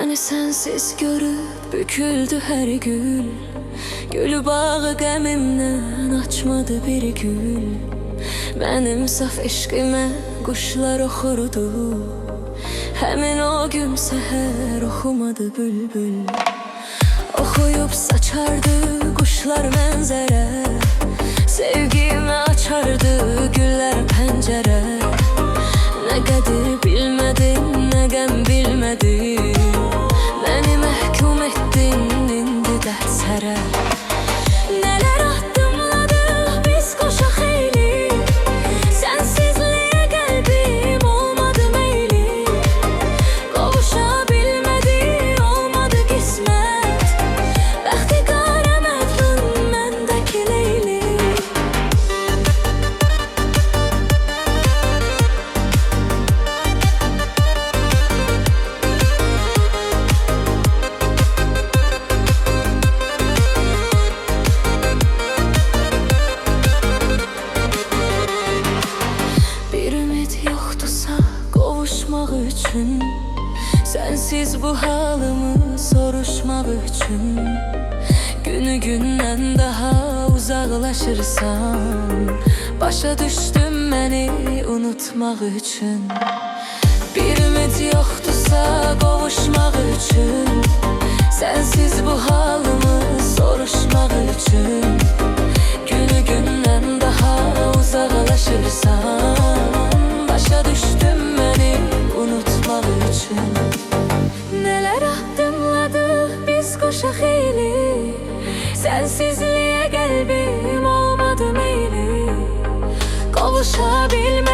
Məni sənsiz görüb büküldü hər gül. Gül bağı qəmimdən açmadı bir gül. Mənim saf eşqimə quşlar oxurdu. Həmin o gün səhər oxumadı bülbül. Oxuyub saçardı quşlar mənzərə. Sevgimi açardı güllər pəncərə. Nə qədir bilmədin, nə qəm bilmədin. Məni məhkum etdin indi dərsərə. Nələr addımladıq biz qoşa xeyli. Sənsizliyə qəlbim olmadı meyli. Qovuşa bilmədi, olmadı qismət. Bəxti qara məcnun məndəki Leyli. Qovuşmaq üçün, sənsiz bu halımı soruşmaq üçün. Günü gündən daha uzaqlaşırsan. Başa düşdüm məni unutmaq üçün. Bir ümid yoxdursa qovuşmaq üçün. Sənsiz bu halımı soruşmaq üçün. Günü gündən daha uzaqlaşırsan. Başa düşdüm məni unutmaq üçün. Nələr addımladıq biz qoşa xeyli. Sənsizliyə qəlbim olmadı meyli. Qovuşa bilmədim.